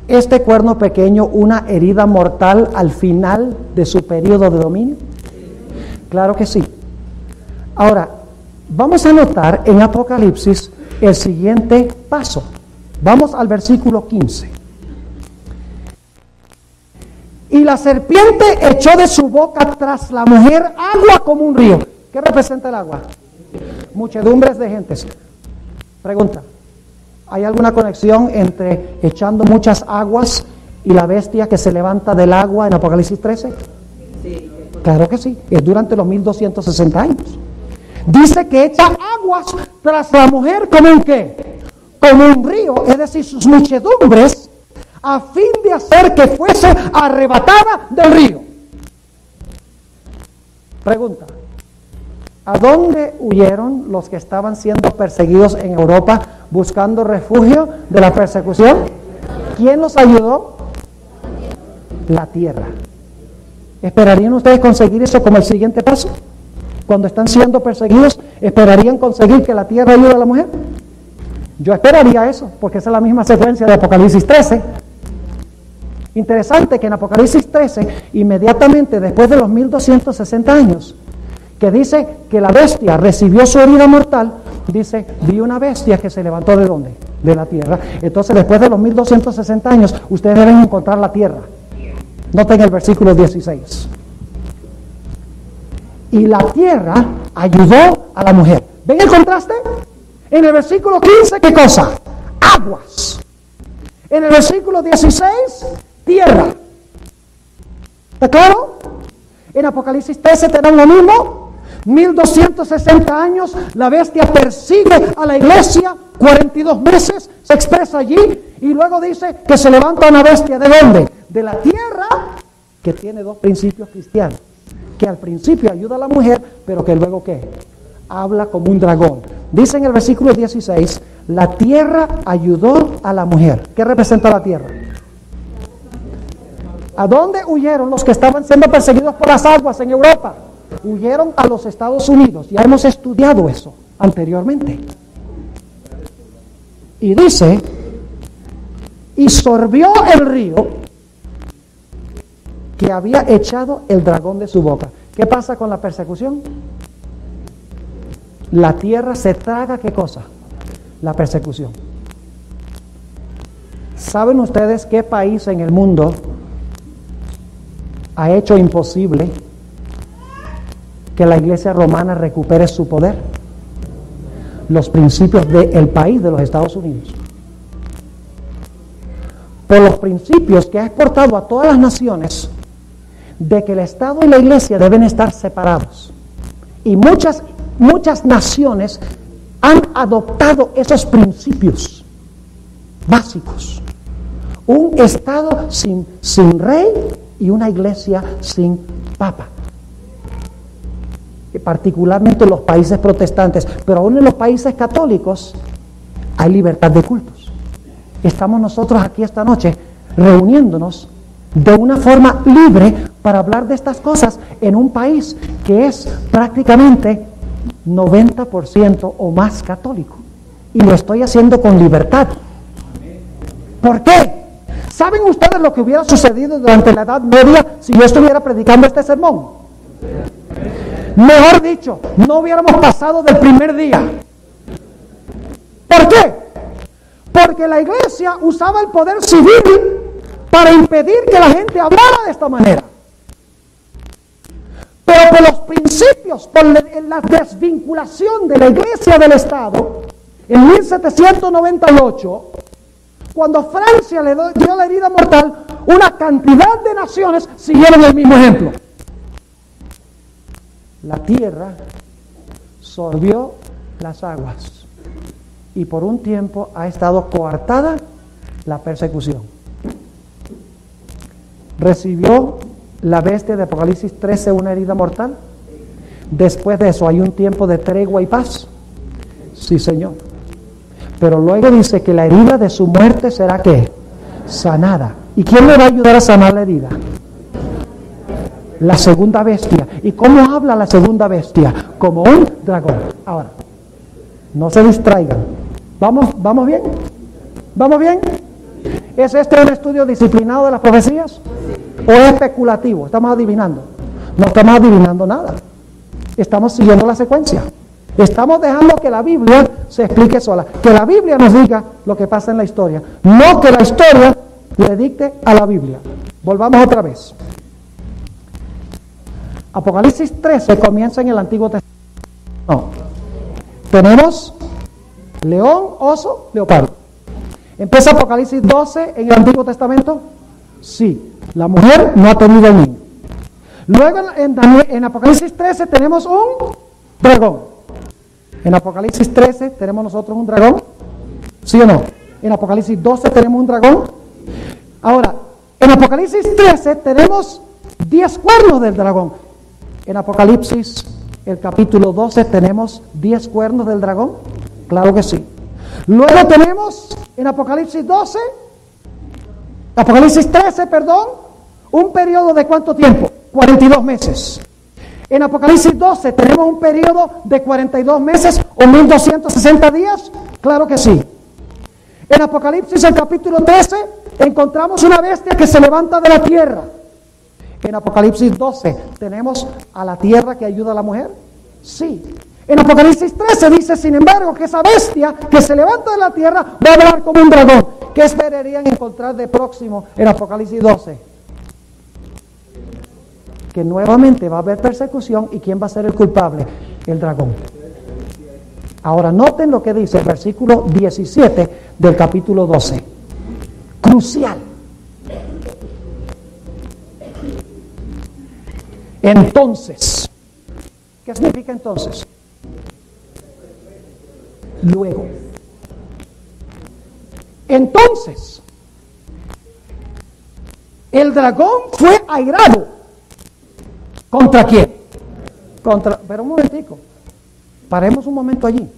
este cuerno pequeño una herida mortal al final de su periodo de dominio? Claro que sí. Ahora, vamos a notar en Apocalipsis el siguiente paso. Vamos al versículo 15. Y la serpiente echó de su boca tras la mujer agua como un río. ¿Qué representa el agua? Muchedumbres de gentes. Pregunta, ¿hay alguna conexión entre echando muchas aguas y la bestia que se levanta del agua en Apocalipsis 13? Sí. Claro que sí, es durante los 1260 años. Dice que echa aguas tras la mujer como un ¿qué? Como un río, es decir, sus muchedumbres, a fin de hacer que fuese arrebatada del río. Pregunta, ¿a dónde huyeron los que estaban siendo perseguidos en Europa buscando refugio de la persecución? ¿Quién los ayudó? La tierra. ¿Esperarían ustedes conseguir eso como el siguiente paso? Cuando están siendo perseguidos, ¿esperarían conseguir que la tierra ayude a la mujer? Yo esperaría eso, porque esa es la misma secuencia de Apocalipsis 13. Interesante que en Apocalipsis 13, inmediatamente después de los 1260 años, que dice que la bestia recibió su herida mortal, dice, vi una bestia que se levantó ¿de dónde? De la tierra. Entonces, después de los 1260 años, ustedes deben encontrar la tierra. Noten el versículo 16. Y la tierra ayudó a la mujer. ¿Ven el contraste? En el versículo 15, ¿qué cosa? Aguas. En el versículo 16, tierra. ¿Está claro? En Apocalipsis 13 tenemos lo mismo. 1260 años, la bestia persigue a la iglesia, 42 meses, se expresa allí, y luego dice que se levanta una bestia, ¿de dónde? De la tierra, que tiene dos principios cristianos, que al principio ayuda a la mujer, pero que luego ¿qué? Habla como un dragón. Dice en el versículo 16, la tierra ayudó a la mujer. ¿Qué representa la tierra? ¿A dónde huyeron los que estaban siendo perseguidos por las aguas en Europa? Huyeron a los Estados Unidos. Ya hemos estudiado eso anteriormente. Y dice, y sorbió el río que había echado el dragón de su boca. ¿Qué pasa con la persecución? La tierra se traga, ¿qué cosa? La persecución. ¿Saben ustedes qué país en el mundo ha hecho imposible que la iglesia romana recupere su poder? Los principios del país de los Estados Unidos. Por los principios que ha exportado a todas las naciones de que el Estado y la iglesia deben estar separados. Y muchas naciones han adoptado esos principios básicos. Un Estado sin rey y una iglesia sin papa. Particularmente en los países protestantes, pero aún en los países católicos hay libertad de cultos. Estamos nosotros aquí esta noche reuniéndonos de una forma libre para hablar de estas cosas en un país que es prácticamente 90% o más católico, y lo estoy haciendo con libertad. ¿Por qué? ¿Saben ustedes lo que hubiera sucedido durante la Edad Media si yo estuviera predicando este sermón? Mejor dicho, no hubiéramos pasado del primer día. ¿Por qué? Porque la iglesia usaba el poder civil para impedir que la gente hablara de esta manera. Pero por los principios, por la desvinculación de la iglesia del Estado, en 1798, cuando Francia le dio la herida mortal, una cantidad de naciones siguieron el mismo ejemplo. La tierra sorbió las aguas y por un tiempo ha estado coartada la persecución. ¿Recibió la bestia de Apocalipsis 13 una herida mortal? Después de eso, ¿hay un tiempo de tregua y paz? Sí, Señor. Pero luego dice que la herida de su muerte será ¿qué? Sanada. ¿Y quién le va a ayudar a sanar la herida? La segunda bestia. ¿Y cómo habla la segunda bestia? Como un dragón. Ahora, no se distraigan. ¿Vamos bien? ¿Vamos bien? ¿Es este un estudio disciplinado de las profecías? ¿O es especulativo? ¿Estamos adivinando? No estamos adivinando nada. Estamos siguiendo la secuencia. Estamos dejando que la Biblia se explique sola. Que la Biblia nos diga lo que pasa en la historia. No que la historia le dicte a la Biblia. Volvamos otra vez. Apocalipsis 13 comienza en el Antiguo Testamento. No. Tenemos león, oso, leopardo. ¿Empieza Apocalipsis 12 en el Antiguo Testamento? Sí. La mujer no ha tenido niño. Luego en Apocalipsis 13 tenemos un dragón. En Apocalipsis 13 tenemos nosotros un dragón. ¿Sí o no? En Apocalipsis 12 tenemos un dragón. Ahora, en Apocalipsis 13 tenemos 10 cuernos del dragón. En Apocalipsis, el capítulo 12, tenemos 10 cuernos del dragón. Claro que sí. Luego tenemos en Apocalipsis 13, un periodo de ¿cuánto tiempo? 42 meses. En Apocalipsis 12 tenemos un periodo de 42 meses o 1260 días. Claro que sí. En Apocalipsis, el capítulo 13, encontramos una bestia que se levanta de la tierra. En Apocalipsis 12, ¿tenemos a la tierra que ayuda a la mujer? Sí. En Apocalipsis 13 dice, sin embargo, que esa bestia que se levanta de la tierra va a hablar como un dragón. ¿Qué esperarían encontrar de próximo en Apocalipsis 12? Que nuevamente va a haber persecución. ¿Y quién va a ser el culpable? El dragón. Ahora noten lo que dice el versículo 17 del capítulo 12. Crucial. Entonces, ¿qué significa entonces? Luego. Entonces, el dragón fue airado. ¿Contra quién? Pero un momentico, paremos un momento allí.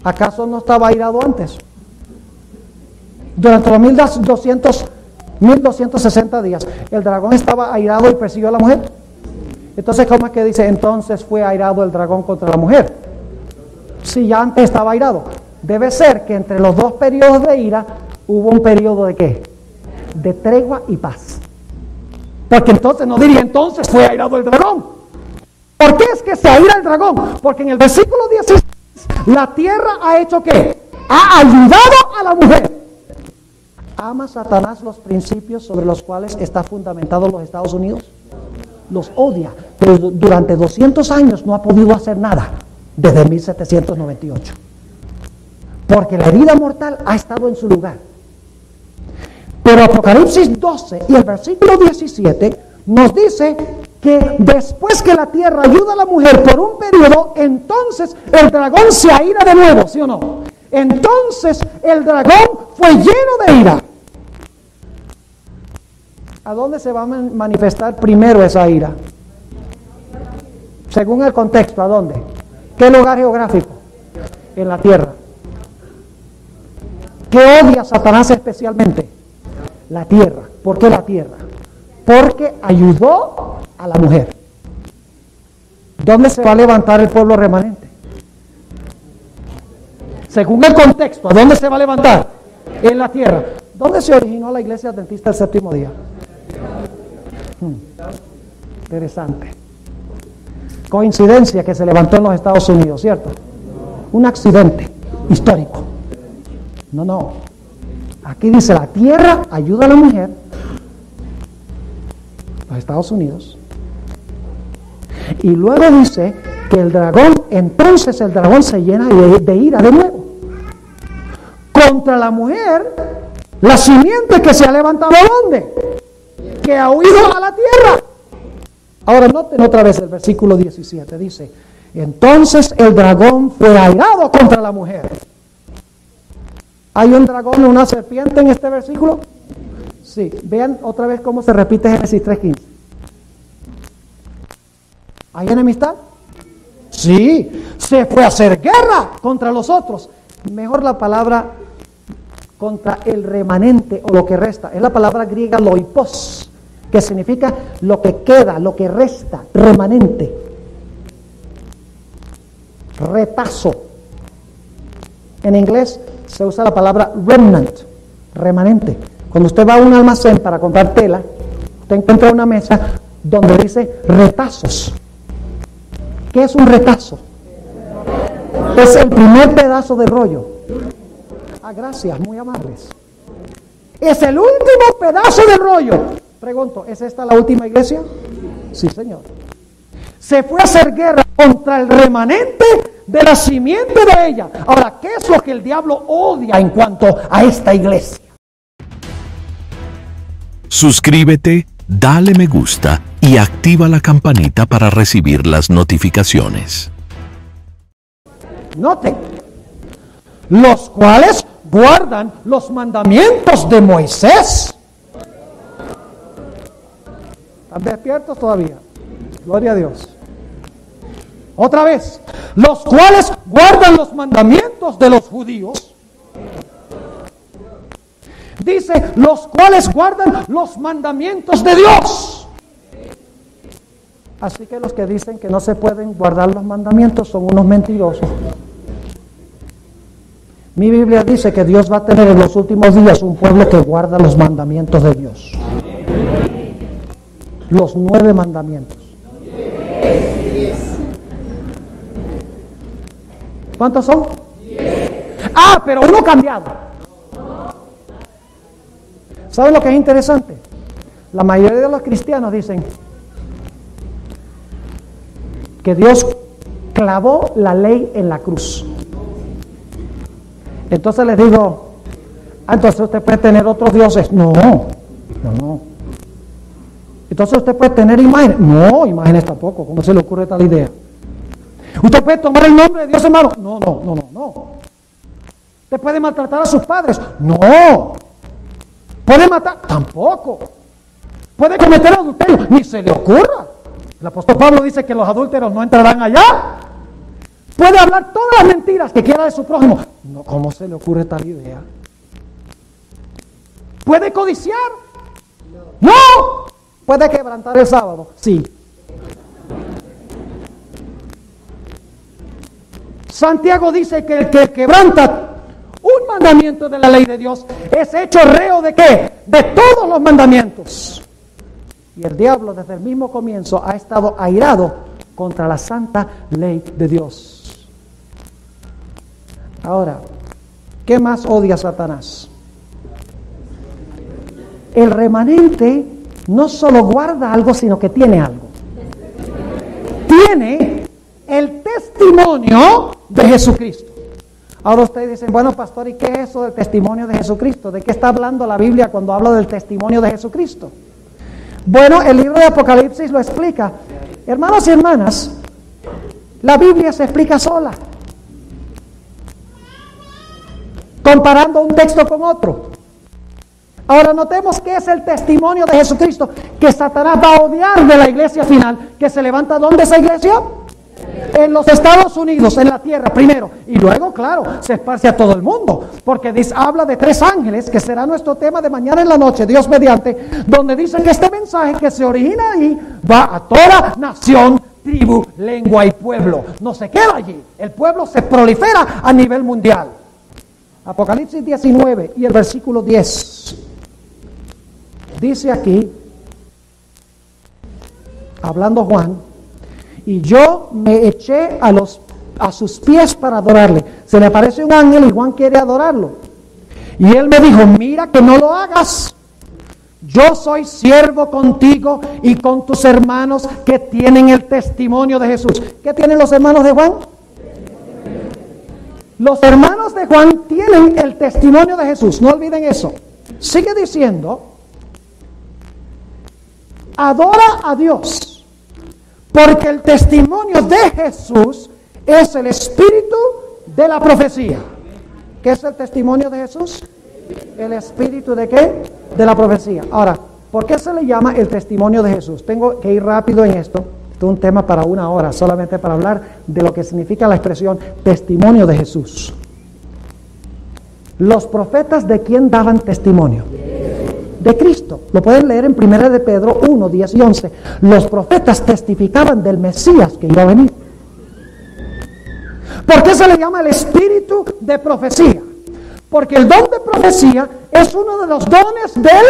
¿Acaso no estaba airado antes? Durante los 1260 días, ¿el dragón estaba airado y persiguió a la mujer? Entonces, ¿cómo es que dice, entonces fue airado el dragón contra la mujer? Si ya antes estaba airado. Debe ser que entre los dos periodos de ira hubo un periodo de ¿qué? De tregua y paz. Porque entonces no diría, entonces fue airado el dragón. ¿Por qué es que se aira el dragón? Porque en el versículo 16, la tierra ha hecho ¿qué? Ha ayudado a la mujer. ¿Ama Satanás los principios sobre los cuales está fundamentado los Estados Unidos? Los odia, pero durante 200 años no ha podido hacer nada, desde 1798. Porque la herida mortal ha estado en su lugar. Pero Apocalipsis 12 y el versículo 17 nos dice que después que la tierra ayuda a la mujer por un periodo, entonces el dragón se aira de nuevo, ¿sí o no? Entonces el dragón fue lleno de ira. ¿A dónde se va a manifestar primero esa ira? Según el contexto, ¿a dónde? ¿Qué lugar geográfico? En la tierra. ¿Qué odia Satanás especialmente? La tierra. ¿Por qué la tierra? Porque ayudó a la mujer. ¿Dónde se va a levantar el pueblo remanente? Según el contexto, ¿a dónde se va a levantar? En la tierra. ¿Dónde se originó la iglesia adventista del séptimo día? Interesante. Coincidencia que se levantó en los Estados Unidos, ¿cierto? Un accidente histórico. No. Aquí dice, la tierra ayuda a la mujer. Los Estados Unidos. Y luego dice que el dragón, entonces el dragón se llena de ira de nuevo. Contra la mujer, la simiente que se ha levantado, ¿a dónde? Que ha huido a la tierra. Ahora noten otra vez el versículo 17. Dice, entonces el dragón fue airado contra la mujer. ¿Hay un dragón o una serpiente en este versículo? Sí. Vean otra vez cómo se repite Génesis 3:15. ¿Hay enemistad? Sí. Se fue a hacer guerra contra los otros. Mejor la palabra contra el remanente o lo que resta. Es la palabra griega loipos, que significa lo que queda, lo que resta, remanente. Retazo. En inglés se usa la palabra remnant, remanente. Cuando usted va a un almacén para comprar tela, usted encuentra una mesa donde dice retazos. ¿Qué es un retazo? Es el primer pedazo de rollo. Ah, gracias, muy amables. Es el último pedazo de rollo. Pregunto, ¿es esta la última iglesia? Sí, Señor. Se fue a hacer guerra contra el remanente de la simiente de ella. Ahora, ¿qué es lo que el diablo odia en cuanto a esta iglesia? Suscríbete, dale me gusta y activa la campanita para recibir las notificaciones. Noten, los cuales guardan los mandamientos de Moisés. ¿Están despiertos todavía? Gloria a Dios. Otra vez, los cuales guardan los mandamientos de los judíos. Dice, los cuales guardan los mandamientos de Dios. Así que los que dicen que no se pueden guardar los mandamientos son unos mentirosos. Mi Biblia dice que Dios va a tener en los últimos días un pueblo que guarda los mandamientos de Dios. Los 9 mandamientos. ¿Cuántos son? 10. Ah, pero uno cambiado. ¿Saben lo que es interesante? La mayoría de los cristianos dicen que Dios clavó la ley en la cruz. Entonces les digo, entonces usted puede tener otros dioses. No. Entonces usted puede tener imágenes. No, imágenes tampoco. ¿Cómo se le ocurre tal idea? ¿Usted puede tomar el nombre de Dios, hermano? No. ¿Usted puede maltratar a sus padres? No. ¿Puede matar? Tampoco. ¿Puede cometer adulterio? Ni se le ocurra. El apóstol Pablo dice que los adúlteros no entrarán allá. ¿Puede hablar todas las mentiras que quiera de su prójimo? No, ¿cómo se le ocurre tal idea? ¿Puede codiciar? No. ¿Puede quebrantar el sábado? Sí. Santiago dice que el que quebranta un mandamiento de la ley de Dios es hecho reo ¿de qué? De todos los mandamientos. Y el diablo desde el mismo comienzo ha estado airado contra la santa ley de Dios. Ahora, ¿qué más odia Satanás? El remanente no solo guarda algo, sino que tiene algo. Tiene el testimonio de Jesucristo. Ahora ustedes dicen, bueno, pastor, ¿y qué es eso del testimonio de Jesucristo? ¿De qué está hablando la Biblia cuando habla del testimonio de Jesucristo? Bueno, el libro de Apocalipsis lo explica. Hermanos y hermanas, la Biblia se explica sola, comparando un texto con otro. Ahora notemos qué es el testimonio de Jesucristo que Satanás va a odiar de la iglesia final, que se levanta ¿dónde esa iglesia? En los Estados Unidos, en la tierra primero, y luego, claro, se esparce a todo el mundo, porque habla de 3 ángeles, que será nuestro tema de mañana en la noche, Dios mediante, donde dicen que este mensaje que se origina ahí va a toda nación, tribu, lengua y pueblo. No se queda allí, el pueblo se prolifera a nivel mundial. Apocalipsis 19 y el versículo 10 dice aquí, hablando Juan, y yo me eché a sus pies para adorarle. Se le aparece un ángel y Juan quiere adorarlo. Y él me dijo, mira que no lo hagas. Yo soy siervo contigo y con tus hermanos que tienen el testimonio de Jesús. ¿Qué tienen los hermanos de Juan? Los hermanos de Juan tienen el testimonio de Jesús. No olviden eso. Sigue diciendo, adora a Dios. Porque el testimonio de Jesús es el espíritu de la profecía. ¿Qué es el testimonio de Jesús? ¿El espíritu de qué? De la profecía. Ahora, ¿por qué se le llama el testimonio de Jesús? Tengo que ir rápido en esto. Esto es un tema para 1 hora, solamente para hablar de lo que significa la expresión testimonio de Jesús. Los profetas, ¿de quién daban testimonio? De Cristo. Lo pueden leer en 1 de Pedro 1, 10 y 11. Los profetas testificaban del Mesías que iba a venir. ¿Por qué se le llama el espíritu de profecía? Porque el don de profecía Es uno de los dones del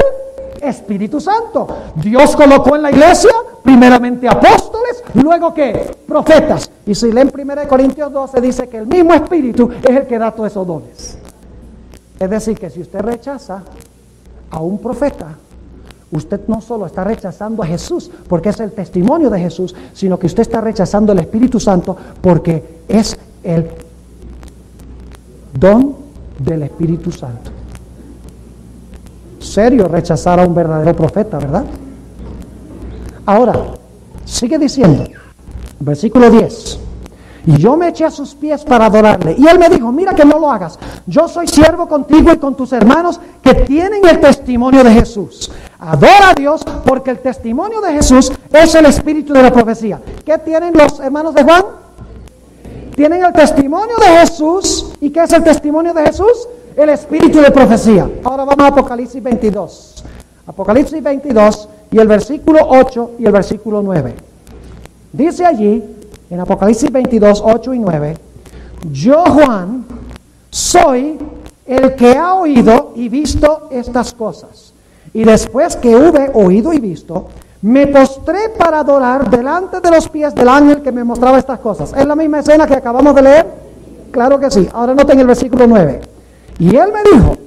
Espíritu Santo. Dios colocó en la iglesia primeramente apóstoles, luego ¿qué? Profetas. Y si leen 1 Corintios 12 dice que el mismo Espíritu es el que da todos esos dones. Es decir, que si usted rechaza a un profeta, usted no solo está rechazando a Jesús, porque es el testimonio de Jesús, sino que usted está rechazando el Espíritu Santo, porque es el don del Espíritu Santo. Serio rechazar a un verdadero profeta, ¿verdad? Ahora, sigue diciendo, versículo 10. Y yo me eché a sus pies para adorarle. Y él me dijo, mira que no lo hagas. Yo soy siervo contigo y con tus hermanos que tienen el testimonio de Jesús. Adora a Dios porque el testimonio de Jesús es el espíritu de la profecía. ¿Qué tienen los hermanos de Juan? Tienen el testimonio de Jesús. ¿Y qué es el testimonio de Jesús? El espíritu de profecía. Ahora vamos a Apocalipsis 22. Apocalipsis 22 y el versículo 8 y el versículo 9. Dice allí, en Apocalipsis 22, 8 y 9, yo, Juan, soy el que ha oído y visto estas cosas. Y después que hube oído y visto, me postré para adorar delante de los pies del ángel que me mostraba estas cosas. ¿Es la misma escena que acabamos de leer? Claro que sí. Ahora noten el versículo 9. Y él me dijo,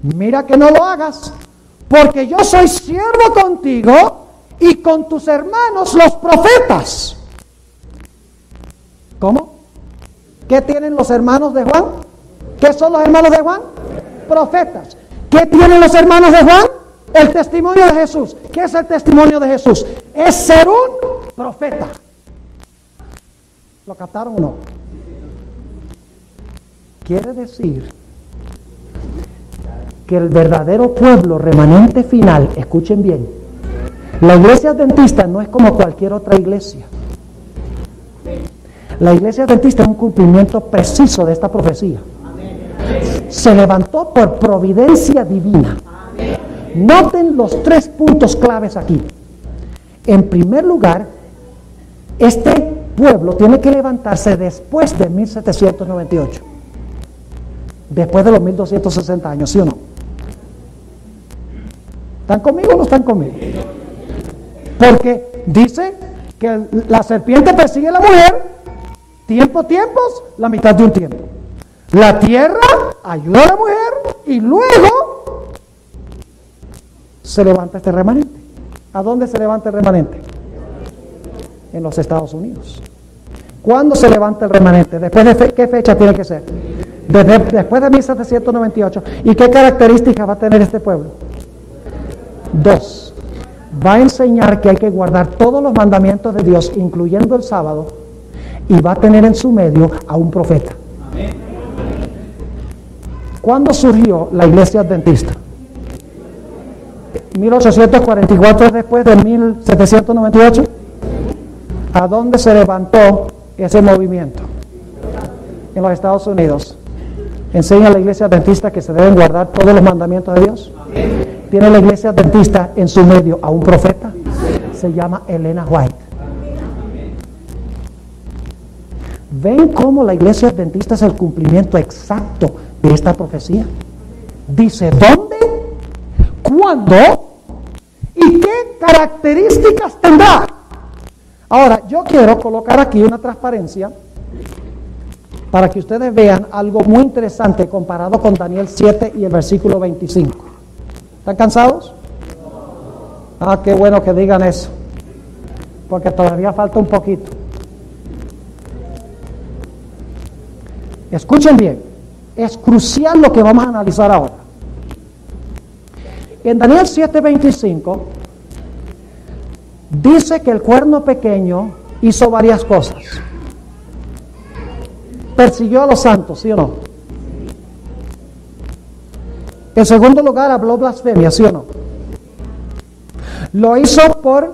mira que no lo hagas, porque yo soy siervo contigo y con tus hermanos los profetas. ¿Cómo? ¿Qué tienen los hermanos de Juan? ¿Qué son los hermanos de Juan? Profetas. ¿Qué tienen los hermanos de Juan? El testimonio de Jesús. ¿Qué es el testimonio de Jesús? Es ser un profeta. ¿Lo captaron o no? Quiere decir que el verdadero pueblo remanente final, escuchen bien, la iglesia adventista no es como cualquier otra iglesia. La iglesia adventista es un cumplimiento preciso de esta profecía. Se levantó por providencia divina. Noten los 3 puntos claves aquí. En primer lugar, este pueblo tiene que levantarse después de 1798. Después de los 1260 años, ¿sí o no? ¿Están conmigo o no están conmigo? Porque dice que la serpiente persigue a la mujer, tiempos, la mitad de un tiempo. La tierra ayuda a la mujer y luego se levanta este remanente. ¿A dónde se levanta el remanente? En los Estados Unidos. ¿Cuándo se levanta el remanente? ¿Después de qué fecha tiene que ser? Después de 1798. ¿Y qué características va a tener este pueblo? 2. Va a enseñar que hay que guardar todos los mandamientos de Dios, incluyendo el sábado, y va a tener en su medio a un profeta. ¿Cuándo surgió la iglesia adventista? 1844 después de 1798. ¿A dónde se levantó ese movimiento? En los Estados Unidos. Enseña a la iglesia adventista que se deben guardar todos los mandamientos de Dios. Tiene la iglesia adventista en su medio a un profeta. Se llama Elena White. ¿Ven cómo la iglesia adventista es el cumplimiento exacto de esta profecía? Dice dónde, cuándo y qué características tendrá. Ahora, yo quiero colocar aquí una transparencia para que ustedes vean algo muy interesante comparado con Daniel 7 y el versículo 25. ¿Están cansados? Ah, qué bueno que digan eso, porque todavía falta un poquito. Escuchen bien, es crucial lo que vamos a analizar ahora. En Daniel 7:25 dice que el cuerno pequeño hizo varias cosas. Persiguió a los santos, ¿sí o no? En segundo lugar, habló blasfemia, ¿sí o no? Lo hizo por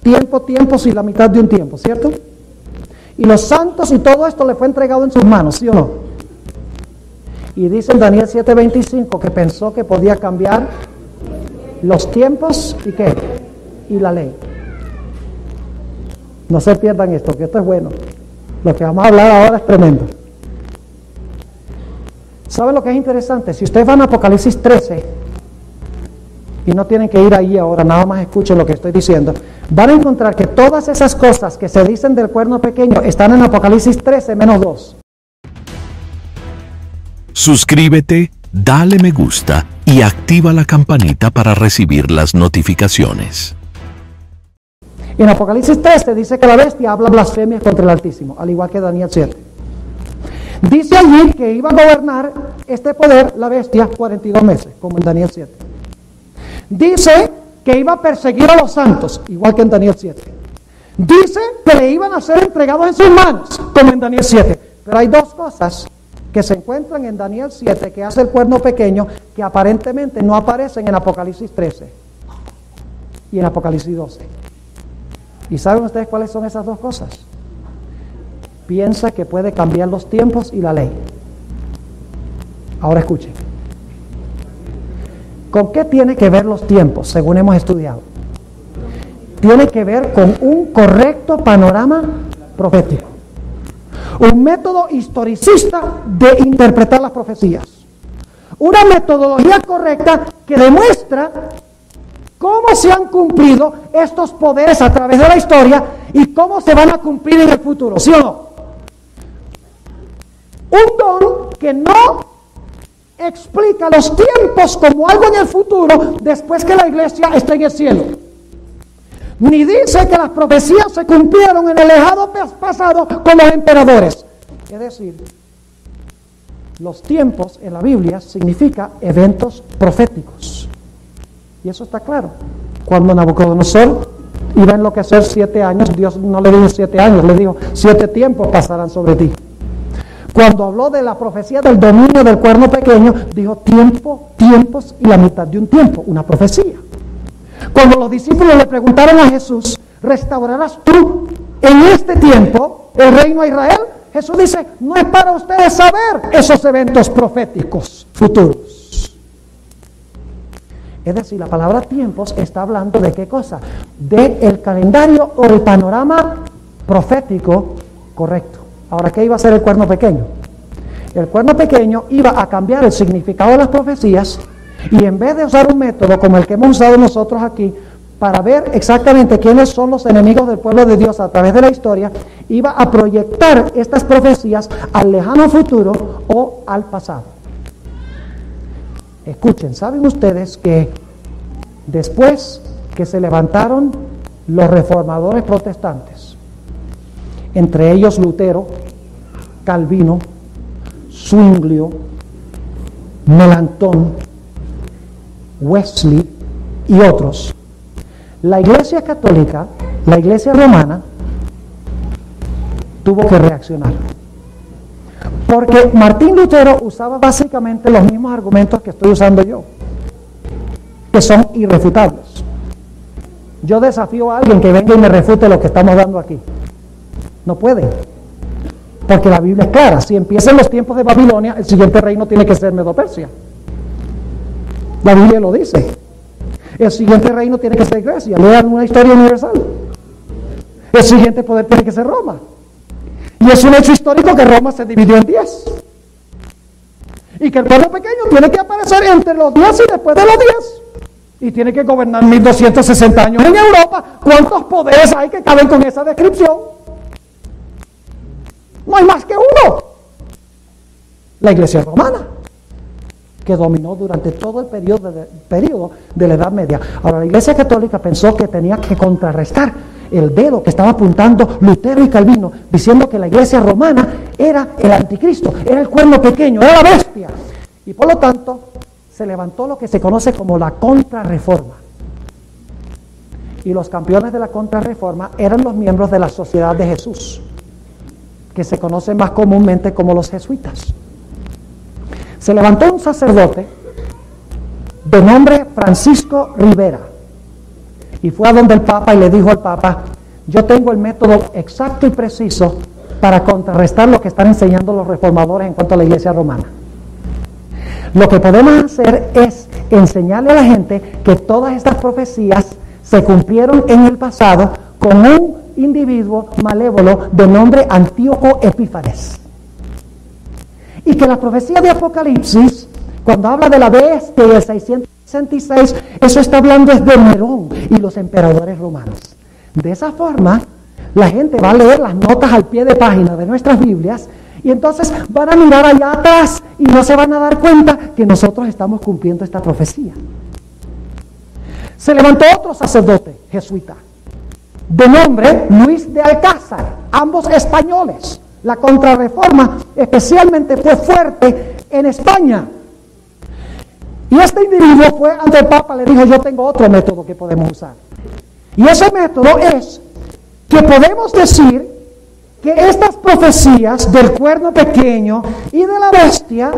tiempos y la mitad de un tiempo, ¿cierto? Y los santos y todo esto le fue entregado en sus manos, ¿sí o no? Y dice en Daniel 7:25 que pensó que podía cambiar los tiempos y ¿qué? Y la ley. No se pierdan esto, que esto es bueno. Lo que vamos a hablar ahora es tremendo. ¿Saben lo que es interesante? Si ustedes van a Apocalipsis 13, y no tienen que ir ahí ahora, nada más escuchen lo que estoy diciendo, van a encontrar que todas esas cosas que se dicen del cuerno pequeño están en Apocalipsis 13-2. Suscríbete, dale me gusta y activa la campanita para recibir las notificaciones. En Apocalipsis 13 dice que la bestia habla blasfemias contra el Altísimo, al igual que Daniel 7. Dice allí que iba a gobernar este poder, la bestia, 42 meses, como en Daniel 7. Dice que iba a perseguir a los santos, igual que en Daniel 7. Dice que le iban a ser entregados en sus manos, como en Daniel 7. Pero hay dos cosas que se encuentran en Daniel 7 que hace el cuerno pequeño, que aparentemente no aparecen en Apocalipsis 13 y en Apocalipsis 12. ¿Y saben ustedes cuáles son esas dos cosas? Piensa que puede cambiar los tiempos y la ley. Ahora escuchen. ¿Con qué tiene que ver los tiempos, según hemos estudiado? Tiene que ver con un correcto panorama profético. Un método historicista de interpretar las profecías. Una metodología correcta que demuestra cómo se han cumplido estos poderes a través de la historia y cómo se van a cumplir en el futuro, ¿sí o no? Un don que no explica los tiempos como algo en el futuro después que la iglesia esté en el cielo. Ni dice que las profecías se cumplieron en el lejano pasado con los emperadores. Es decir, los tiempos en la Biblia significa eventos proféticos. Y eso está claro. Cuando Nabucodonosor iba a enloquecer 7 años, Dios no le dijo 7 años, le dijo 7 tiempos pasarán sobre ti. Cuando habló de la profecía del dominio del cuerno pequeño, dijo tiempo, tiempos y la mitad de un tiempo, una profecía. Cuando los discípulos le preguntaron a Jesús, ¿restaurarás tú en este tiempo el reino a Israel? Jesús dice, no es para ustedes saber esos eventos proféticos futuros. Es decir, la palabra tiempos está hablando de qué cosa, de el calendario o el panorama profético correcto. Ahora, ¿qué iba a hacer el cuerno pequeño? El cuerno pequeño iba a cambiar el significado de las profecías y en vez de usar un método como el que hemos usado nosotros aquí para ver exactamente quiénes son los enemigos del pueblo de Dios a través de la historia, iba a proyectar estas profecías al lejano futuro o al pasado. Escuchen, ¿saben ustedes que después que se levantaron los reformadores protestantes, entre ellos Lutero, Calvino, Zwinglio, Melanchthon, Wesley y otros, la Iglesia Católica, la Iglesia Romana, tuvo que reaccionar? Porque Martín Lutero usaba básicamente los mismos argumentos que estoy usando yo, que son irrefutables. Yo desafío a alguien que venga y me refute lo que estamos dando aquí. No puede, porque la Biblia es clara. Si empiezan los tiempos de Babilonia, el siguiente reino tiene que ser Medo-Persia. La Biblia lo dice. El siguiente reino tiene que ser Grecia. Lean una historia universal. El siguiente poder tiene que ser Roma. Y es un hecho histórico que Roma se dividió en 10. Y que el pueblo pequeño tiene que aparecer entre los 10 y después de los 10. Y tiene que gobernar 1260 años en Europa. ¿Cuántos poderes hay que caben con esa descripción? No hay más que uno. La Iglesia Romana, que dominó durante todo el periodo de la Edad Media. Ahora, la Iglesia Católica pensó que tenía que contrarrestar el dedo que estaba apuntando Lutero y Calvino, diciendo que la Iglesia Romana era el anticristo, era el cuerno pequeño, era la bestia. Y por lo tanto, se levantó lo que se conoce como la Contrarreforma. Y los campeones de la Contrarreforma eran los miembros de la Sociedad de Jesús, que se conoce más comúnmente como los jesuitas. Se levantó un sacerdote de nombre Francisco Rivera y fue a donde el Papa y le dijo al Papa, yo tengo el método exacto y preciso para contrarrestar lo que están enseñando los reformadores en cuanto a la Iglesia Romana. Lo que podemos hacer es enseñarle a la gente que todas estas profecías se cumplieron en el pasado con un individuo malévolo de nombre Antíoco Epífanes. Y que la profecía de Apocalipsis Cuando habla de la bestia y el 666, eso está hablando es de Nerón y los emperadores romanos. De esa forma, la gente va a leer las notas al pie de página de nuestras Biblias y entonces van a mirar allá atrás y no se van a dar cuenta que nosotros estamos cumpliendo esta profecía. Se levantó otro sacerdote jesuita, de nombre Luis de Alcázar, ambos españoles. La Contrarreforma especialmente fue fuerte en España. Y este individuo fue ante el Papa, le dijo: yo tengo otro método que podemos usar. Y ese método es que podemos decir que estas profecías del cuerno pequeño y de la bestia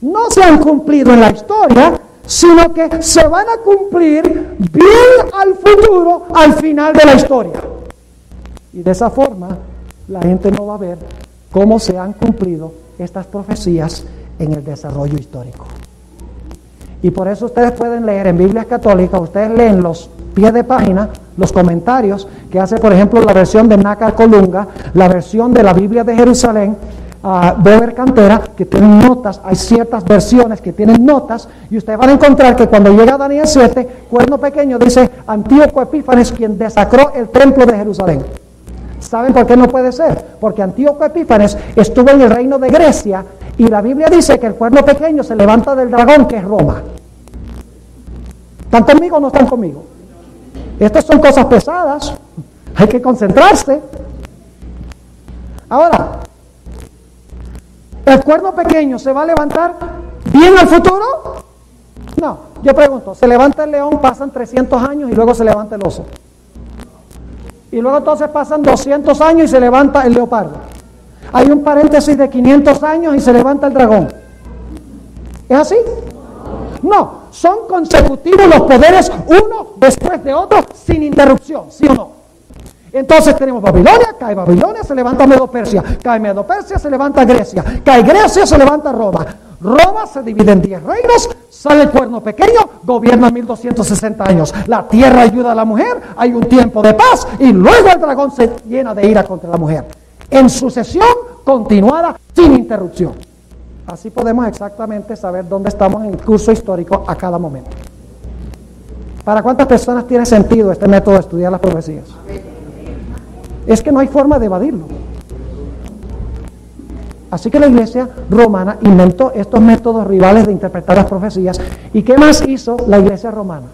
no se han cumplido en la historia, sino que se van a cumplir bien al futuro, al final de la historia. Y de esa forma, la gente no va a ver cómo se han cumplido estas profecías en el desarrollo histórico. Y por eso ustedes pueden leer en Biblias católicas, ustedes leen los pies de página, los comentarios que hace, por ejemplo, la versión de Nácar Colunga, la versión de la Biblia de Jerusalén, Beber Cantera, que tienen notas. Hay ciertas versiones que tienen notas, y ustedes van a encontrar que cuando llega Daniel 7, cuerno pequeño, dice Antíoco Epífanes, quien desacró el templo de Jerusalén. ¿Saben por qué no puede ser? Porque Antíoco Epífanes estuvo en el reino de Grecia, y la Biblia dice que el cuerno pequeño se levanta del dragón, que es Roma. ¿Están conmigo o no están conmigo? Estas son cosas pesadas, hay que concentrarse. Ahora, ¿el cuerno pequeño se va a levantar bien al futuro? No, yo pregunto, se levanta el león, pasan 300 años y luego se levanta el oso. Y luego entonces pasan 200 años y se levanta el leopardo. Hay un paréntesis de 500 años y se levanta el dragón. ¿Es así? No, son consecutivos los poderes uno después de otro sin interrupción, ¿sí o no? Entonces tenemos Babilonia, cae Babilonia, se levanta Medo-Persia, cae Medo-Persia, se levanta Grecia, cae Grecia, se levanta Roma. Roma se divide en 10 reinos, sale el cuerno pequeño, gobierna 1260 años. La tierra ayuda a la mujer, hay un tiempo de paz y luego el dragón se llena de ira contra la mujer. En sucesión continuada, sin interrupción. Así podemos exactamente saber dónde estamos en el curso histórico a cada momento. ¿Para cuántas personas tiene sentido este método de estudiar las profecías? Es que no hay forma de evadirlo. Así que la iglesia romana inventó estos métodos rivales de interpretar las profecías. ¿Y qué más hizo la iglesia romana?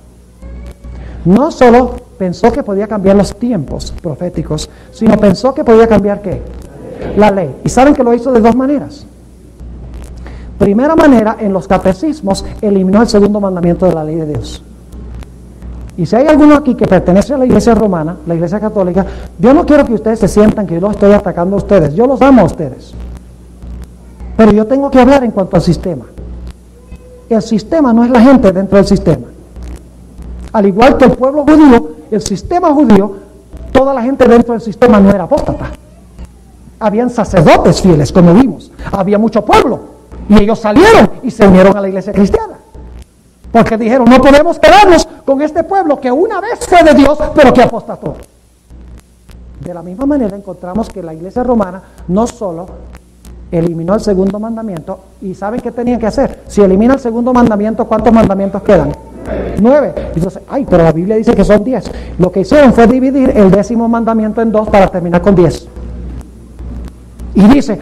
No solo pensó que podía cambiar los tiempos proféticos, sino pensó que podía cambiar ¿qué? La ley. ¿Y saben que lo hizo de dos maneras? Primera manera, en los catecismos eliminó el segundo mandamiento de la ley de Dios. Y si hay alguno aquí que pertenece a la iglesia romana, la iglesia católica, yo no quiero que ustedes se sientan que yo los estoy atacando a ustedes. Yo los amo a ustedes. Pero yo tengo que hablar en cuanto al sistema. El sistema no es la gente dentro del sistema. Al igual que el pueblo judío, el sistema judío, toda la gente dentro del sistema no era apóstata. Habían sacerdotes fieles, como vimos. Había mucho pueblo. Y ellos salieron y se unieron a la iglesia cristiana. Porque dijeron, no podemos quedarnos con este pueblo que una vez fue de Dios, pero que apostató. De la misma manera encontramos que la iglesia romana no solo eliminó el segundo mandamiento, y ¿saben qué tenían que hacer? Si elimina el segundo mandamiento, ¿cuántos mandamientos quedan? 9. Entonces, pero la Biblia dice que son 10. Lo que hicieron fue dividir el 10º mandamiento en 2 para terminar con 10. Y dice,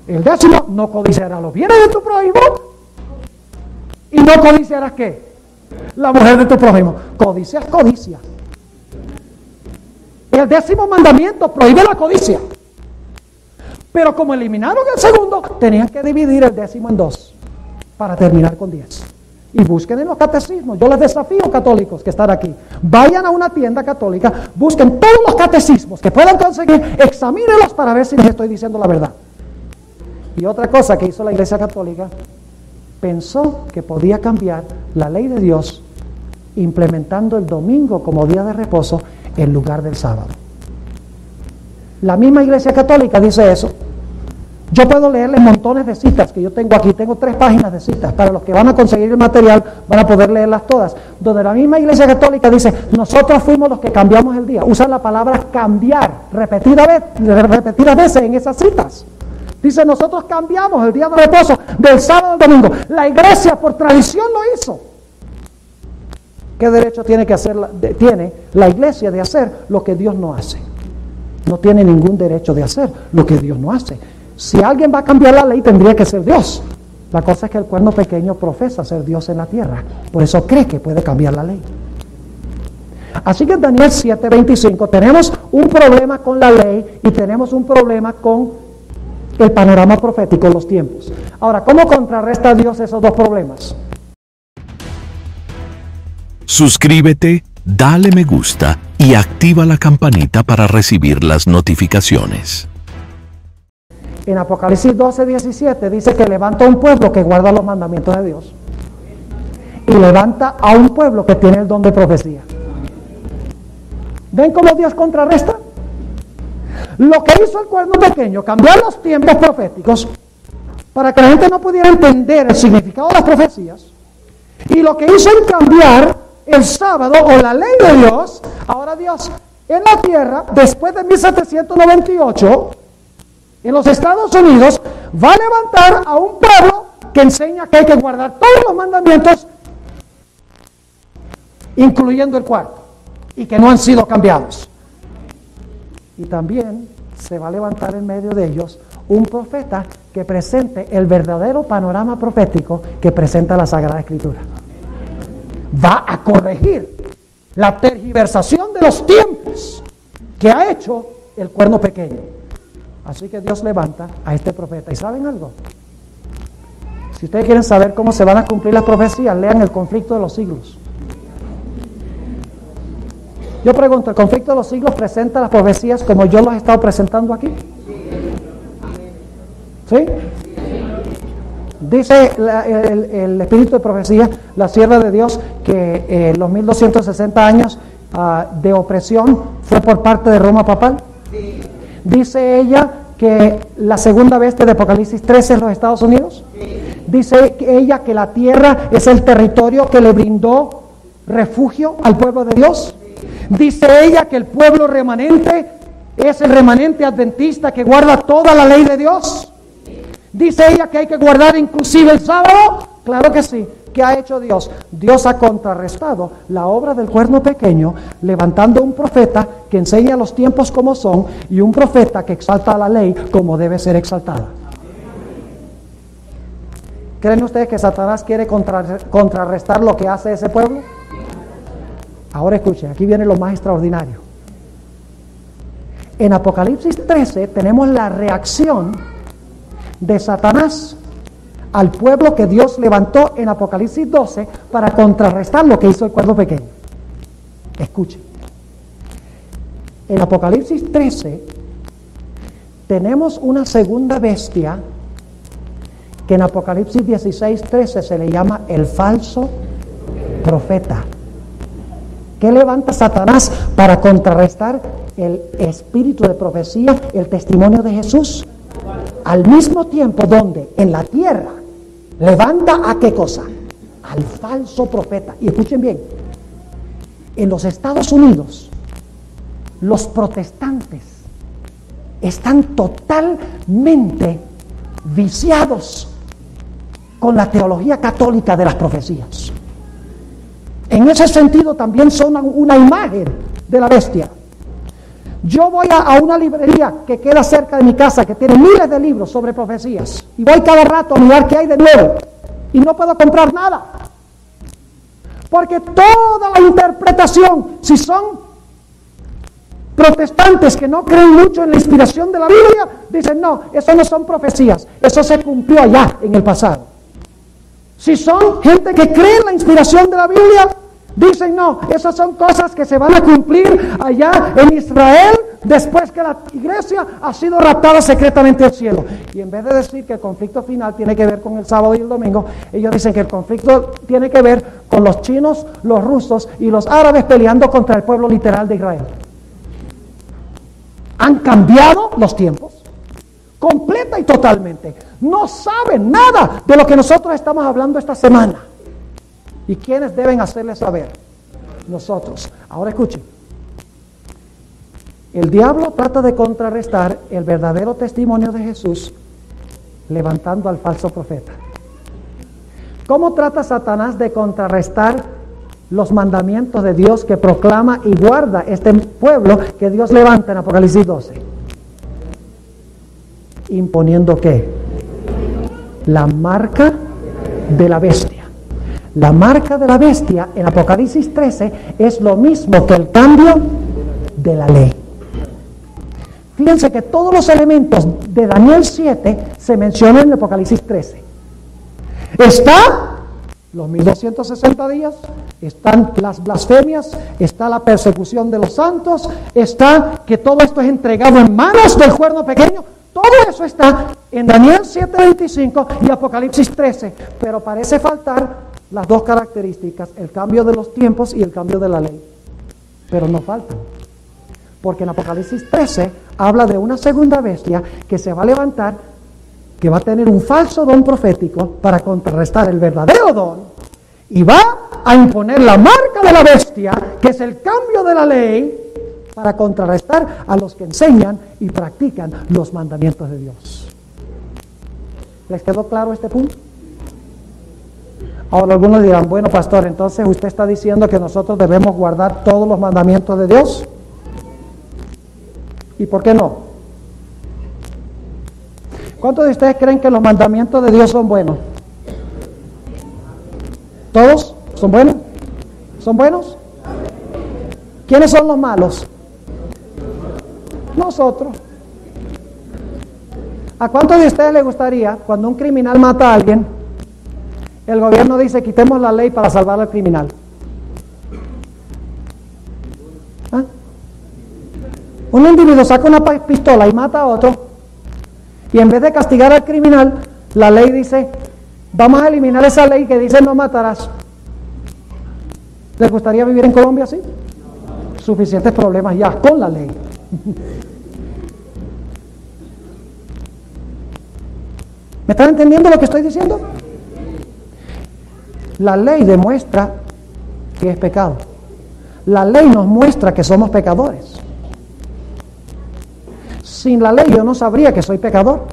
el 10º, no codiciarás los bienes de tu prójimo. ¿Y no codiciarás qué? La mujer de tu prójimo. Codicia es codicia. El 10º mandamiento prohíbe la codicia. Pero como eliminaron el segundo, tenían que dividir el 10º en 2 para terminar con 10. Y busquen en los catecismos. Yo les desafío, católicos que están aquí, vayan a una tienda católica, busquen todos los catecismos que puedan conseguir, examínenlos para ver si les estoy diciendo la verdad. Y otra cosa que hizo la iglesia católica, pensó que podía cambiar la ley de Dios implementando el domingo como día de reposo en lugar del sábado. La misma iglesia católica dice eso. Yo puedo leerles montones de citas que yo tengo aquí, tengo 3 páginas de citas, para los que van a conseguir el material van a poder leerlas todas, donde la misma iglesia católica dice, nosotros fuimos los que cambiamos el día. Usan la palabra cambiar repetidas veces en esas citas. Dice, nosotros cambiamos el día de reposo del sábado al domingo. La iglesia por tradición lo hizo. ¿Qué derecho tiene la iglesia de hacer lo que Dios no hace? No tiene ningún derecho de hacer lo que Dios no hace. Si alguien va a cambiar la ley, tendría que ser Dios. La cosa es que el cuerno pequeño profesa ser Dios en la tierra. Por eso cree que puede cambiar la ley. Así que en Daniel 7:25 tenemos un problema con la ley y tenemos un problema con el panorama profético, los tiempos. Ahora, ¿cómo contrarresta Dios esos dos problemas? Suscríbete, dale me gusta y activa la campanita para recibir las notificaciones. En Apocalipsis 12:17 dice que levanta un pueblo que guarda los mandamientos de Dios y levanta a un pueblo que tiene el don de profecía. ¿Ven cómo Dios contrarresta? Lo que hizo el cuerno pequeño, cambiar los tiempos proféticos para que la gente no pudiera entender el significado de las profecías, y lo que hizo en cambiar el sábado o la ley de Dios. Ahora Dios en la tierra, después de 1798, en los Estados Unidos, va a levantar a un pueblo que enseña que hay que guardar todos los mandamientos, incluyendo el cuarto, y que no han sido cambiados. Y también se va a levantar en medio de ellos un profeta que presente el verdadero panorama profético que presenta la Sagrada Escritura. Va a corregir la tergiversación de los tiempos que ha hecho el cuerno pequeño. Así que Dios levanta a este profeta. ¿Y saben algo? Si ustedes quieren saber cómo se van a cumplir las profecías, lean el conflicto de los siglos. Yo pregunto, ¿el conflicto de los siglos presenta las profecías como yo las he estado presentando aquí? ¿Sí? Dice el espíritu de profecía, la sierva de Dios, que los 1260 años de opresión fue por parte de Roma papal. Sí. Dice ella que la segunda bestia de Apocalipsis 13 es los Estados Unidos. Sí. Dice ella que la tierra es el territorio que le brindó refugio al pueblo de Dios. Sí. Dice ella que el pueblo remanente es el remanente adventista que guarda toda la ley de Dios. Dice ella que hay que guardar inclusive el sábado. Claro que sí. ¿Qué ha hecho Dios? Dios ha contrarrestado la obra del cuerno pequeño, levantando un profeta que enseña los tiempos como son y un profeta que exalta la ley como debe ser exaltada. ¿Creen ustedes que Satanás quiere contrarrestar lo que hace ese pueblo? Ahora escuchen, aquí viene lo más extraordinario. En Apocalipsis 13 tenemos la reacción de Satanás al pueblo que Dios levantó en Apocalipsis 12 para contrarrestar lo que hizo el cuerno pequeño. Escuchen. En Apocalipsis 13 tenemos una segunda bestia que en Apocalipsis 16:13 se le llama el falso profeta. ¿Qué levanta Satanás para contrarrestar el espíritu de profecía, el testimonio de Jesús? Al mismo tiempo donde en la tierra levanta a qué cosa? Al falso profeta. Y escuchen bien, en los Estados Unidos los protestantes están totalmente viciados con la teología católica de las profecías. En ese sentido también son una imagen de la bestia. Yo voy a una librería que queda cerca de mi casa, que tiene miles de libros sobre profecías, y voy cada rato a mirar qué hay de nuevo, y no puedo comprar nada, porque toda la interpretación, si son protestantes que no creen mucho en la inspiración de la Biblia, dicen no, eso no son profecías, eso se cumplió allá en el pasado. Si son gente que cree en la inspiración de la Biblia, dicen no, esas son cosas que se van a cumplir allá en Israel después que la iglesia ha sido raptada secretamente al cielo. Y en vez de decir que el conflicto final tiene que ver con el sábado y el domingo, ellos dicen que el conflicto tiene que ver con los chinos, los rusos y los árabes peleando contra el pueblo literal de Israel. Han cambiado los tiempos completa y totalmente. No saben nada de lo que nosotros estamos hablando esta semana. ¿Y quiénes deben hacerles saber? Nosotros. Ahora escuchen. El diablo trata de contrarrestar el verdadero testimonio de Jesús levantando al falso profeta. ¿Cómo trata Satanás de contrarrestar los mandamientos de Dios que proclama y guarda este pueblo que Dios levanta en Apocalipsis 12? ¿Imponiendo qué? La marca de la bestia. La marca de la bestia en Apocalipsis 13 es lo mismo que el cambio de la ley. Fíjense que todos los elementos de Daniel 7 se mencionan en Apocalipsis 13. Está los 1260 días, están las blasfemias, está la persecución de los santos, está que todo esto es entregado en manos del cuerno pequeño. Todo eso está en Daniel 7:25 y Apocalipsis 13, pero parece faltar las dos características, el cambio de los tiempos y el cambio de la ley. Pero no faltan, porque en Apocalipsis 13 habla de una segunda bestia que se va a levantar, que va a tener un falso don profético para contrarrestar el verdadero don, y va a imponer la marca de la bestia, que es el cambio de la ley, para contrarrestar a los que enseñan y practican los mandamientos de Dios. ¿Les quedó claro este punto? Ahora algunos dirán, bueno, pastor, entonces usted está diciendo que nosotros debemos guardar todos los mandamientos de Dios. ¿Y por qué no? ¿Cuántos de ustedes creen que los mandamientos de Dios son buenos? ¿Todos? ¿Son buenos? ¿Son buenos? ¿Quiénes son los malos? Nosotros. ¿A cuántos de ustedes les gustaría, cuando un criminal mata a alguien, el gobierno dice, quitemos la ley para salvar al criminal? ¿Ah? Un individuo saca una pistola y mata a otro, y en vez de castigar al criminal, la ley dice, vamos a eliminar esa ley que dice no matarás. ¿Les gustaría vivir en Colombia así? Suficientes problemas ya con la ley. ¿Me están entendiendo lo que estoy diciendo? La ley demuestra que es pecado. La ley nos muestra que somos pecadores. Sin la ley yo no sabría que soy pecador.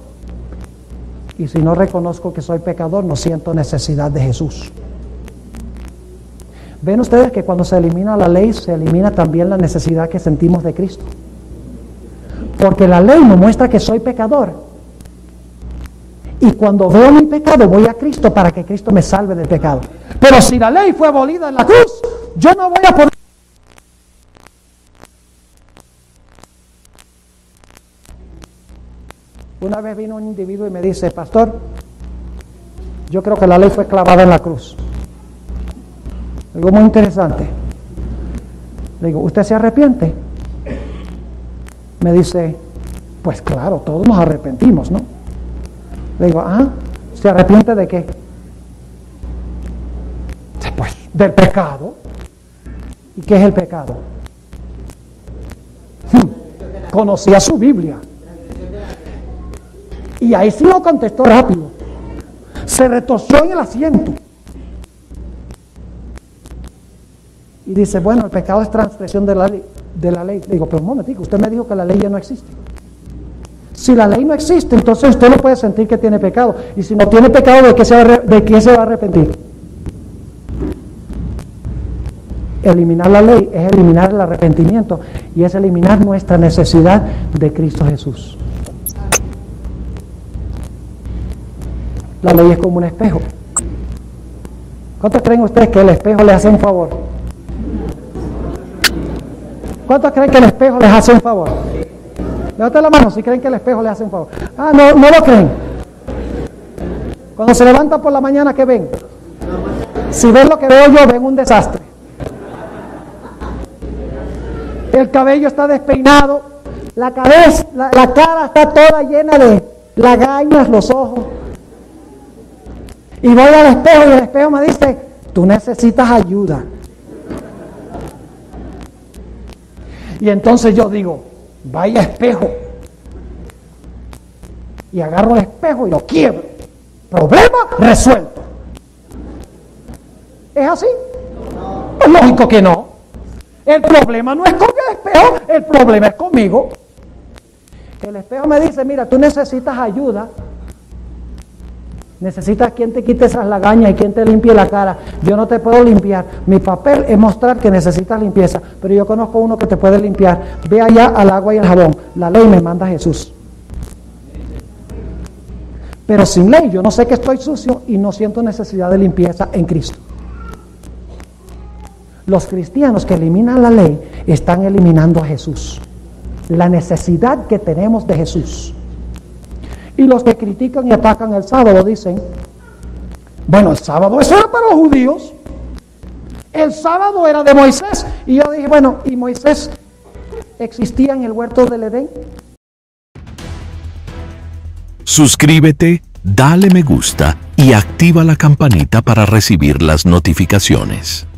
Y si no reconozco que soy pecador, no siento necesidad de Jesús. ¿Ven ustedes que cuando se elimina la ley, se elimina también la necesidad que sentimos de Cristo? Porque la ley me muestra que soy pecador. Y cuando veo mi pecado, voy a Cristo para que Cristo me salve del pecado. Pero si la ley fue abolida en la cruz, yo no voy a poder. Una vez vino un individuo y me dice, pastor, yo creo que la ley fue clavada en la cruz. Algo muy interesante. Le digo, ¿usted se arrepiente? Me dice, pues claro, todos nos arrepentimos, ¿no? Le digo, ¿se arrepiente de qué? Pues del pecado. ¿Y qué es el pecado? Conocía su Biblia. Y ahí sí lo contestó rápido. Se retorció en el asiento. Y dice, bueno, el pecado es transgresión de la ley. Le digo, pero un momentico, usted me dijo que la ley ya no existe. Si la ley no existe, entonces usted no puede sentir que tiene pecado. Y si no tiene pecado, ¿de qué se va a arrepentir? Eliminar la ley es eliminar el arrepentimiento y es eliminar nuestra necesidad de Cristo Jesús. La ley es como un espejo. ¿Cuántos creen ustedes que el espejo les hace un favor? ¿Cuántos creen que el espejo les hace un favor? Levanten la mano si creen que el espejo les hace un favor. No lo creen. Cuando se levantan por la mañana, ¿qué ven? Si ven lo que veo yo, ven un desastre. El cabello está despeinado, la cara está toda llena de lagañas, los ojos. Y voy al espejo y el espejo me dice, tú necesitas ayuda. Y entonces yo digo, vaya espejo. Y agarro el espejo y lo quiebro. Problema resuelto. ¿Es así? Pues lógico que no. El problema no es con el espejo, el problema es conmigo. El espejo me dice, mira, tú necesitas ayuda. Necesitas quien te quite esas lagañas y quien te limpie la cara. Yo no te puedo limpiar. Mi papel es mostrar que necesitas limpieza, pero yo conozco uno que te puede limpiar. Ve allá al agua y al jabón. La ley me manda Jesús. Pero sin ley yo no sé que estoy sucio y no siento necesidad de limpieza en Cristo. Los cristianos que eliminan la ley están eliminando a Jesús. La necesidad que tenemos de Jesús. Y los que critican y atacan el sábado dicen, bueno, el sábado eso era para los judíos. El sábado era de Moisés. Y yo dije, bueno, ¿y Moisés existía en el huerto del Edén? Suscríbete, dale me gusta y activa la campanita para recibir las notificaciones.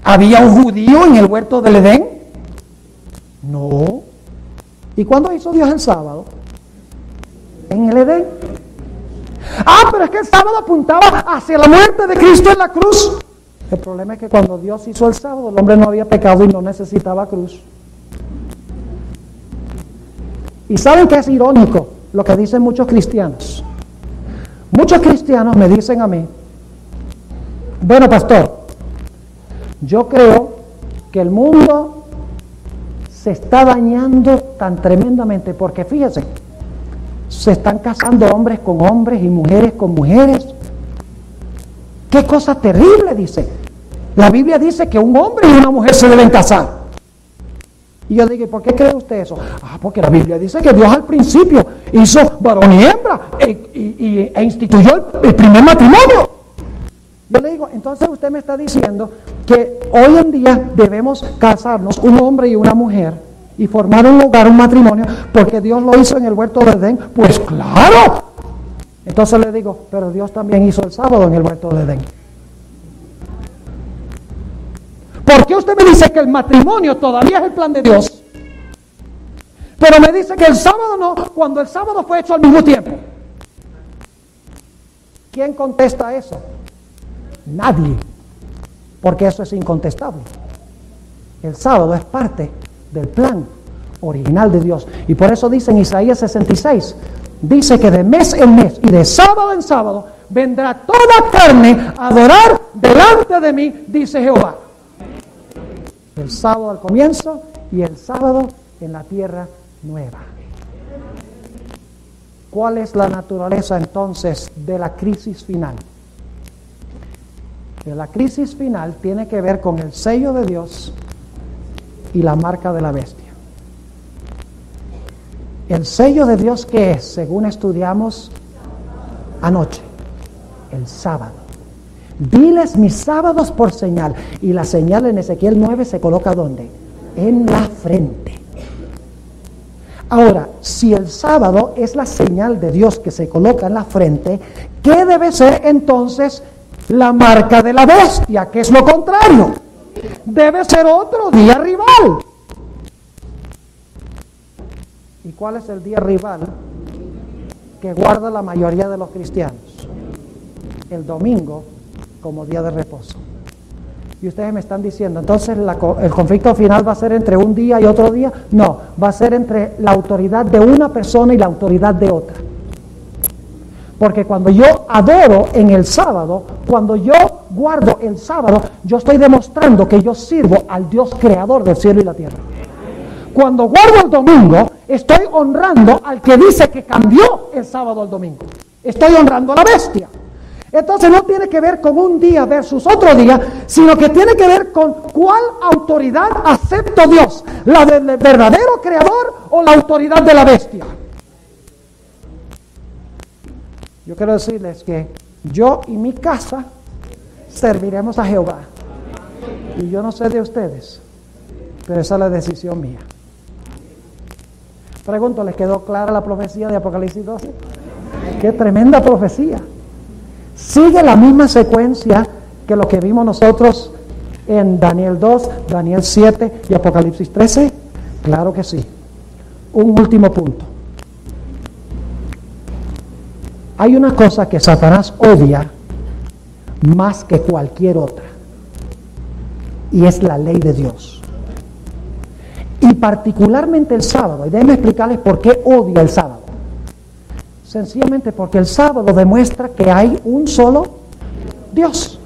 ¿Había un judío en el huerto del Edén? No. ¿Y cuándo hizo Dios el sábado? En el Edén. Pero es que el sábado apuntaba hacia la muerte de Cristo en la cruz. El problema es que cuando Dios hizo el sábado, el hombre no había pecado y no necesitaba cruz. Y ¿saben qué es irónico? Lo que dicen muchos cristianos. Muchos cristianos me dicen a mí, bueno, pastor, yo creo que el mundo se está dañando tan tremendamente porque fíjense, se están casando hombres con hombres y mujeres con mujeres. ¡Qué cosa terrible! Dice. La Biblia dice que un hombre y una mujer se deben casar. Y yo digo, ¿por qué cree usted eso? Porque la Biblia dice que Dios al principio hizo varón y hembra e instituyó el primer matrimonio. Yo le digo, entonces usted me está diciendo que hoy en día debemos casarnos un hombre y una mujer y formar un hogar, un matrimonio, porque Dios lo hizo en el huerto de Edén. Pues claro. Entonces le digo, pero Dios también hizo el sábado en el huerto de Edén. ¿Por qué usted me dice que el matrimonio todavía es el plan de Dios? Pero me dice que el sábado no, cuando el sábado fue hecho al mismo tiempo. ¿Quién contesta eso? Nadie. Porque eso es incontestable. El sábado es parte del plan original de Dios. Y por eso dice en Isaías 66, dice que de mes en mes y de sábado en sábado vendrá toda carne a adorar delante de mí, dice Jehová. El sábado al comienzo y el sábado en la tierra nueva. ¿Cuál es la naturaleza entonces de la crisis final? Que la crisis final tiene que ver con el sello de Dios y la marca de la bestia. El sello de Dios, ¿qué es? Según estudiamos anoche, el sábado. Diles mis sábados por señal. Y la señal en Ezequiel 9 se coloca ¿dónde? En la frente. Ahora, si el sábado es la señal de Dios que se coloca en la frente, ¿qué debe ser entonces la marca de la bestia? Que es lo contrario. Debe ser otro día rival. ¿Y cuál es el día rival que guarda la mayoría de los cristianos? El domingo como día de reposo. Y ustedes me están diciendo, entonces el conflicto final va a ser entre un día y otro día. No, va a ser entre la autoridad de una persona y la autoridad de otra. Porque cuando yo adoro en el sábado, cuando yo guardo el sábado, yo estoy demostrando que yo sirvo al Dios creador del cielo y la tierra. Cuando guardo el domingo, estoy honrando al que dice que cambió el sábado al domingo. Estoy honrando a la bestia. Entonces no tiene que ver con un día versus otro día, sino que tiene que ver con cuál autoridad acepto Dios, la del verdadero creador o la autoridad de la bestia. Yo quiero decirles que yo y mi casa serviremos a Jehová. Y yo no sé de ustedes, pero esa es la decisión mía. Pregunto, ¿les quedó clara la profecía de Apocalipsis 12? ¡Qué tremenda profecía! Sigue la misma secuencia que lo que vimos nosotros en Daniel 2, Daniel 7 y Apocalipsis 13. Claro que sí. Un último punto. Hay una cosa que Satanás odia más que cualquier otra, y es la ley de Dios. Y particularmente el sábado. Y déjenme explicarles por qué odia el sábado. Sencillamente porque el sábado demuestra que hay un solo Dios.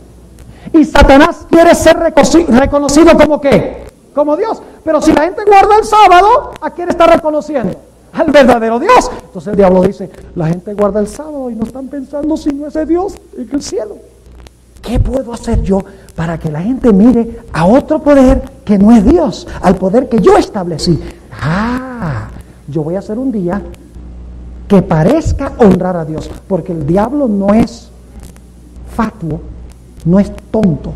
Y Satanás quiere ser reconocido como ¿qué? Como Dios. Pero si la gente guarda el sábado, ¿a quién está reconociendo? Al verdadero Dios. Entonces el diablo dice, la gente guarda el sábado y no están pensando si no es ese Dios en el cielo. ¿Qué puedo hacer yo para que la gente mire a otro poder que no es Dios? Al poder que yo establecí. Yo voy a hacer un día que parezca honrar a Dios. Porque el diablo no es fatuo, no es tonto.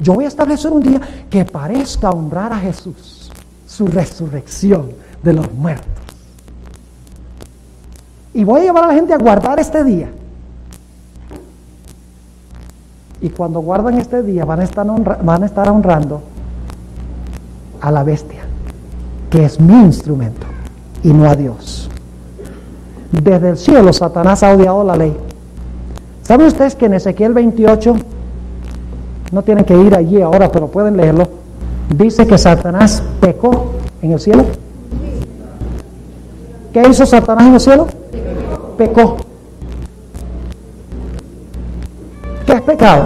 Yo voy a establecer un día que parezca honrar a Jesús, su resurrección de los muertos. Y voy a llevar a la gente a guardar este día. Y cuando guardan este día van a estar honrando a la bestia, que es mi instrumento, y no a Dios. Desde el cielo Satanás ha odiado la ley. ¿Saben ustedes que en Ezequiel 28, no tienen que ir allí ahora, pero pueden leerlo, dice que Satanás pecó en el cielo? ¿Qué hizo Satanás en el cielo? Pecó. ¿Qué es pecado?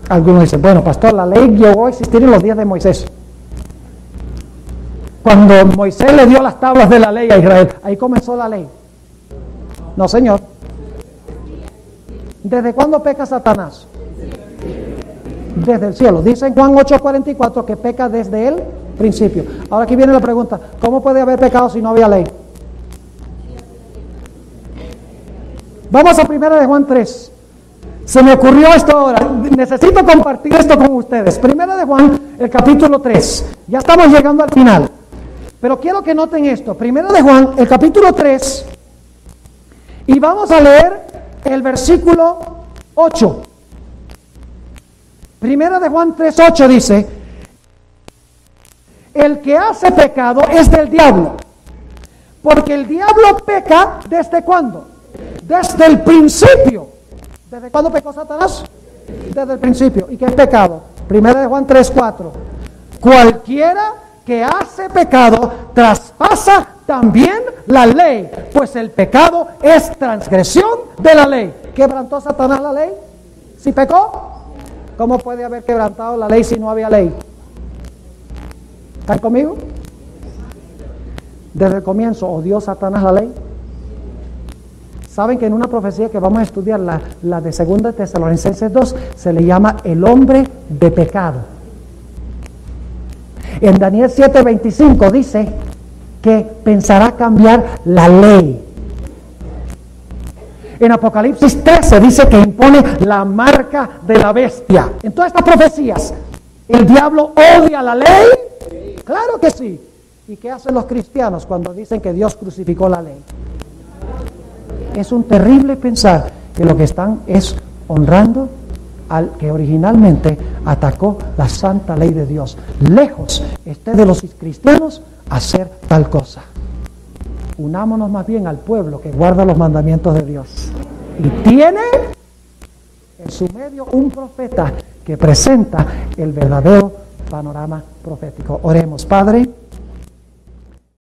Algunos dicen, bueno, pastor, la ley llegó a existir en los días de Moisés. Cuando Moisés le dio las tablas de la ley a Israel, ahí comenzó la ley. No, señor. ¿Desde cuándo peca Satanás? Desde el cielo. Dice en Juan 8:44 que peca desde el principio. Ahora aquí viene la pregunta, ¿cómo puede haber pecado si no había ley? Vamos a 1 de Juan 3. Se me ocurrió esto ahora. Necesito compartir esto con ustedes. 1 de Juan, el capítulo 3. Ya estamos llegando al final. Pero quiero que noten esto. 1 de Juan, el capítulo 3. Y vamos a leer el versículo 8. 1 de Juan 3:8 dice: el que hace pecado es del diablo. Porque el diablo peca ¿desde cuándo? Desde el principio. ¿Desde cuándo pecó Satanás? Desde el principio. ¿Y qué es pecado? 1 de Juan 3:4. Cualquiera que hace pecado traspasa también la ley, pues el pecado es transgresión de la ley. ¿Quebrantó Satanás la ley? ¿Si pecó? ¿Cómo puede haber quebrantado la ley si no había ley? ¿Están conmigo? Desde el comienzo odió Satanás la ley. Saben que en una profecía que vamos a estudiar, la de 2 Tesalonicenses 2, se le llama el hombre de pecado. En Daniel 7:25 dice que pensará cambiar la ley. En Apocalipsis 13 dice que impone la marca de la bestia. En todas estas profecías, ¿el diablo odia la ley? Claro que sí. ¿Y qué hacen los cristianos cuando dicen que Dios crucificó la ley? Es un terrible pensar que lo que están es honrando al que originalmente atacó la santa ley de Dios. Lejos esté de los cristianos hacer tal cosa. Unámonos más bien al pueblo que guarda los mandamientos de Dios. Y tiene en su medio un profeta que presenta el verdadero panorama profético. Oremos. Padre,